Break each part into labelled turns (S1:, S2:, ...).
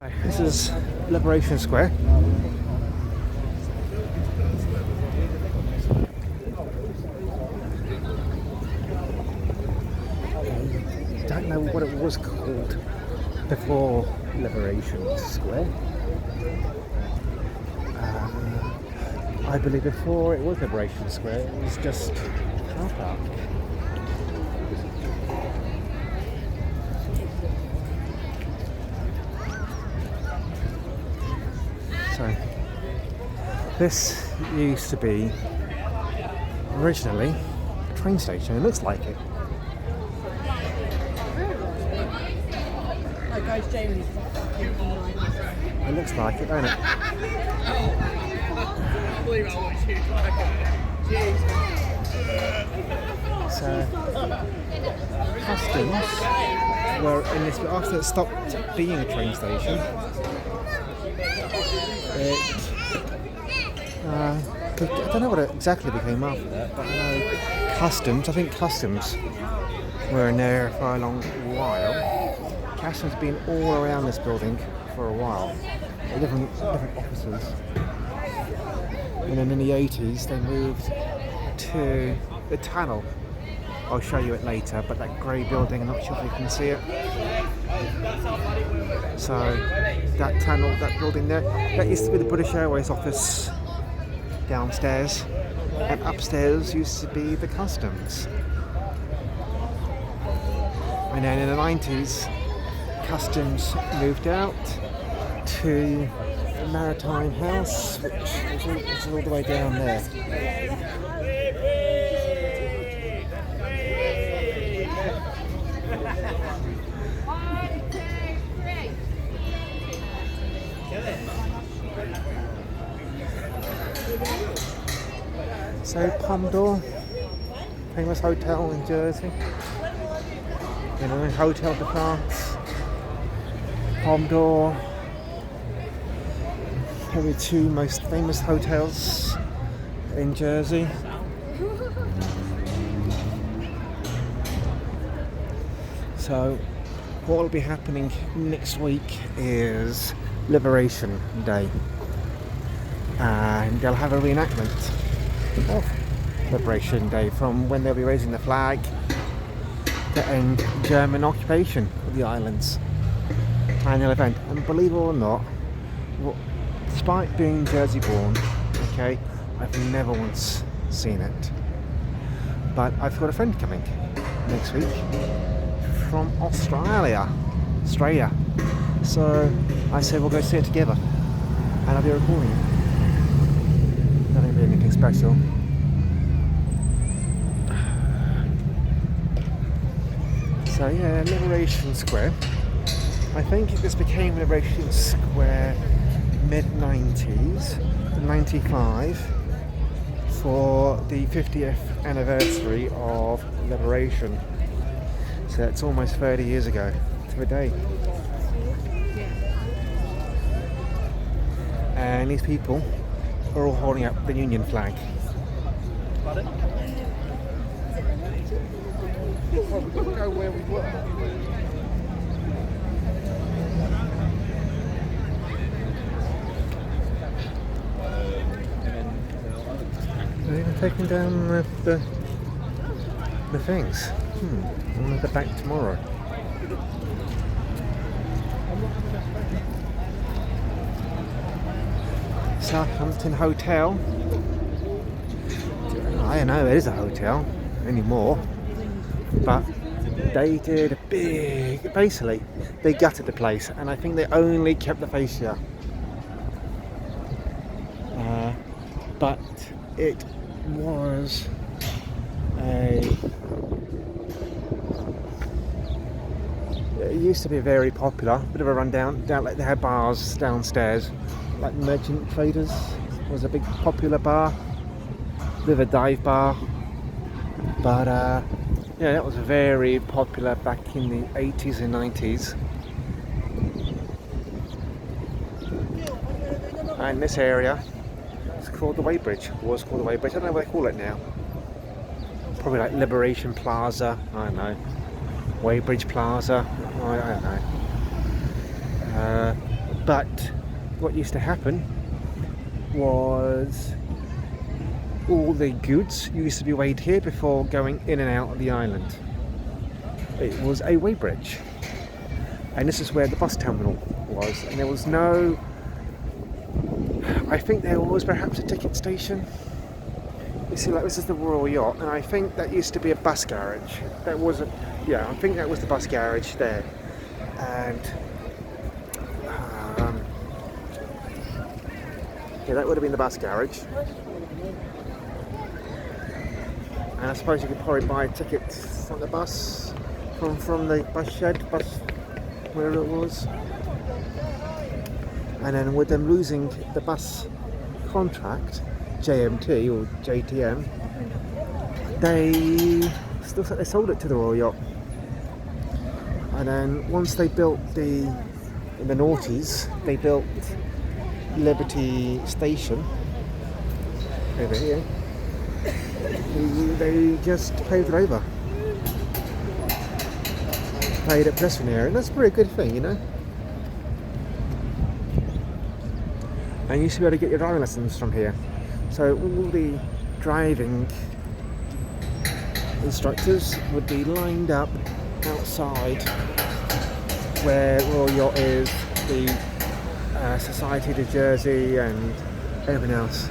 S1: This is Liberation Square. Don't know what it was called before Liberation Square. I believe before it was Liberation Square, it was just a car park. So, this used to be originally a train station. It looks like it. It looks like it, don't it? So, customs were in this, but after it stopped being a train station, I don't know what it exactly became after that, but I know I think customs were in there for a long while. Customs have been all around this building for a while, different offices. And then in the 80s they moved to the tunnel. I'll show you it later, but that grey building, I'm not sure if you can see it. So that tunnel, that building there, that used to be the British Airways office downstairs, and upstairs used to be the customs. And then in the 90s, customs moved out to the Maritime House, which is all the way down there. So Pom D'Or, famous hotel in Jersey. You know, Hotel de France, Pom D'Or, probably two most famous hotels in Jersey. So what will be happening next week is Liberation Day, and they'll have a reenactment of Liberation Day from when they'll be raising the flag to end German occupation of the islands. Annual event, and believe it or not, despite being Jersey born, okay, I've never once seen it. But I've got a friend coming next week from Australia. So I said we'll go see it together, and I'll be recording it. Nothing really anything special. So yeah, Liberation Square. I think this became Liberation Square mid-90s, 95, for the 50th anniversary of Liberation. So it's almost 30 years ago to a day. And these people are all holding up the Union flag. Well, we couldn't go where we were. They're even taking down the things. I'm going to go back tomorrow. Southampton Hotel. I don't know, it is a hotel anymore, but they did a big, basically they gutted the place, and I think they only kept the fascia, but it was it used to be very popular, bit of a rundown, like they had bars downstairs, like Merchant Traders was a big popular bar, bit of a dive bar, but yeah, that was very popular back in the 80s and 90s. And this area is called the Weighbridge, was called the Weighbridge, I don't know what they call it now. Probably like Liberation Plaza, I don't know. Weighbridge Plaza, I don't know. But what used to happen was all the goods used to be weighed here before going in and out of the island. It was a weighbridge, and this is where the bus terminal was, and there was no, I think there was perhaps a ticket station. You see, like, this is the Royal Yacht, and I think that used to be a bus garage. That wasn't, yeah, I think that was the bus garage there. And yeah, that would have been the bus garage. And I suppose you could probably buy tickets on the bus from the bus shed, wherever it was. And then with them losing the bus contract, JMT or JTM, they sold it to the Royal Yacht. And then once they built in the noughties, they built Liberty Station over here. They just paved it over, made it pedestrian area, and that's a pretty good thing, you know. And you used to be able to get your driving lessons from here. So all the driving instructors would be lined up outside where Royal Yacht is, the Society de Jersey and everything else.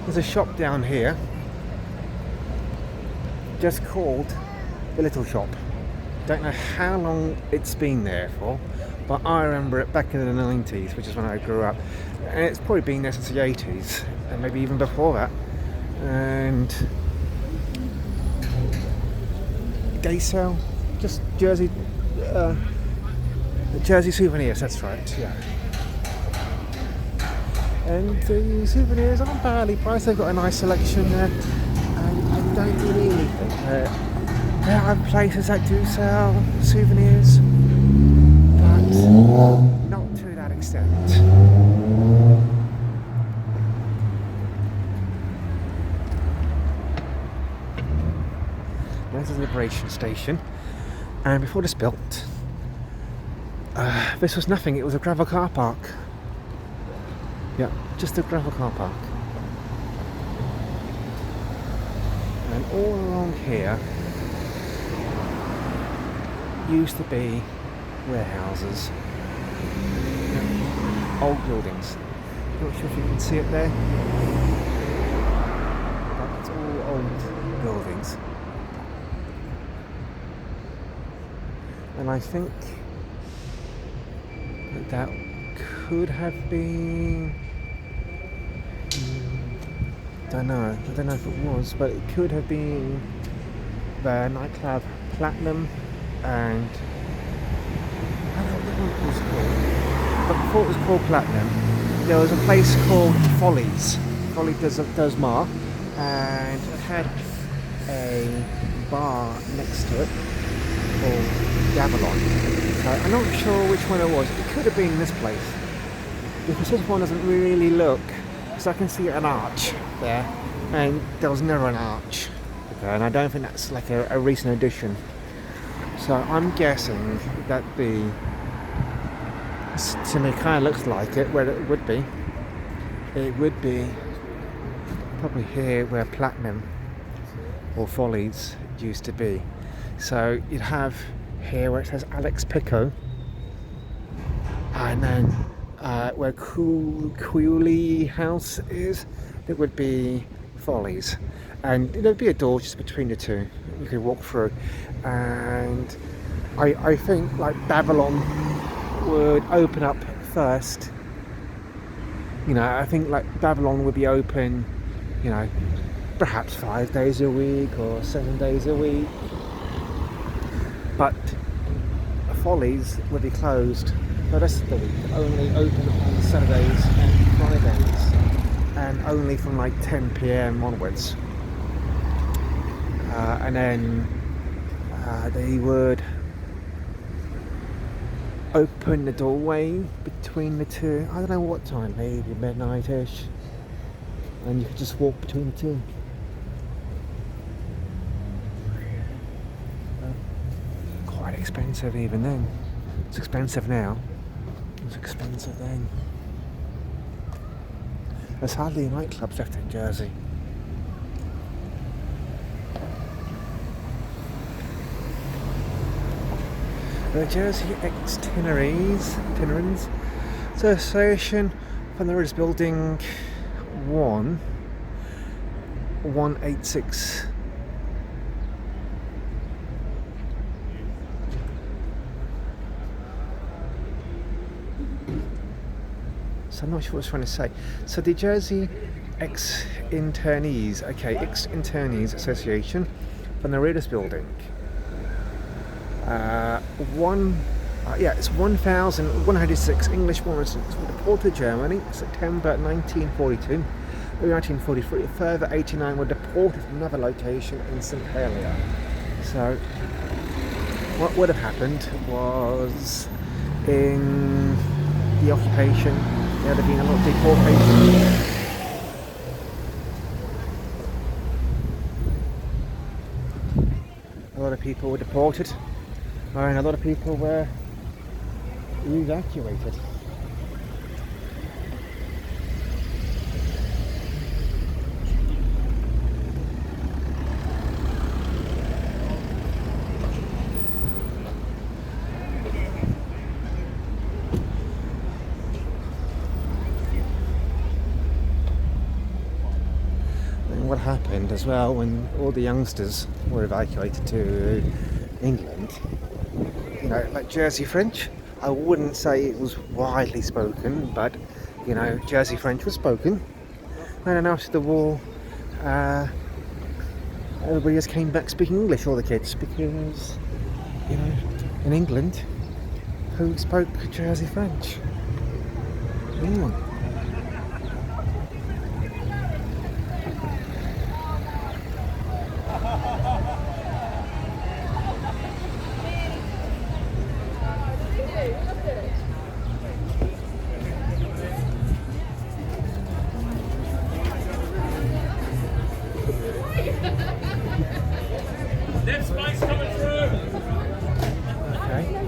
S1: There's a shop down here just called the Little Shop. Don't know how long it's been there for, but I remember it back in the 90s, which is when I grew up, and it's probably been there since the 80s and maybe even before that. And day sale, just Jersey souvenirs, that's right, yeah. And the souvenirs aren't badly priced. They've got a nice selection there, and I don't really think there are places that do sell souvenirs, but not to that extent. There's the Liberation Station, and before this built, this was nothing. It was a gravel car park. Yeah, just a gravel car park. And all along here used to be warehouses. Yeah, old buildings. Not sure if you can see it there. But it's all old buildings. And I think that could have been, I don't know if it was, but it could have been the nightclub Platinum, and I don't know what it was called, but before it was called Platinum there was a place called Follies does Mar, and it had a bar next to it called Gavilon. So I'm not sure which one it was. It could have been this place, because this one doesn't really look, because I can see an arch there, and there was never an arch. Okay, and I don't think that's like a recent addition. So I'm guessing that to me kind of looks like it, where it would be. It would be probably here where Platinum or Follies used to be. So you'd have here where it says Alex Pico, and then where Cooley House is, it would be Follies, and there'd be a door just between the two you could walk through. And I think like Babylon would open up first. You know, I think like Babylon would be open, you know, perhaps 5 days a week or 7 days a week, but Follies would be closed the rest of the week, only open on Saturdays and Fridays, and only from like 10 PM onwards. And then they would open the doorway between the two. I don't know what time, maybe midnight-ish, and you could just walk between the two. Quite expensive even then. It's expensive now. It was expensive then. There's hardly nightclubs left in Jersey. The Jersey Itinerants Association from the Readers Building 186. So I'm not sure what I was trying to say. So the Jersey Ex-Internees Association from the Readers Building. It's 1,106 English Protestants were deported to Germany in September 1942. In 1943, a further 89 were deported to another location in St. Helier. So, what would have happened was, in the occupation, there would have been a lot of deportation. A lot of people were deported. And a lot of people were evacuated. And what happened as well when all the youngsters were evacuated to England, you know, like Jersey French, I wouldn't say it was widely spoken, but, you know, Jersey French was spoken. And then after the war, everybody just came back speaking English, all the kids, because, you know, in England, who spoke Jersey French? Anyone.
S2: Next bike's coming through.
S1: Okay.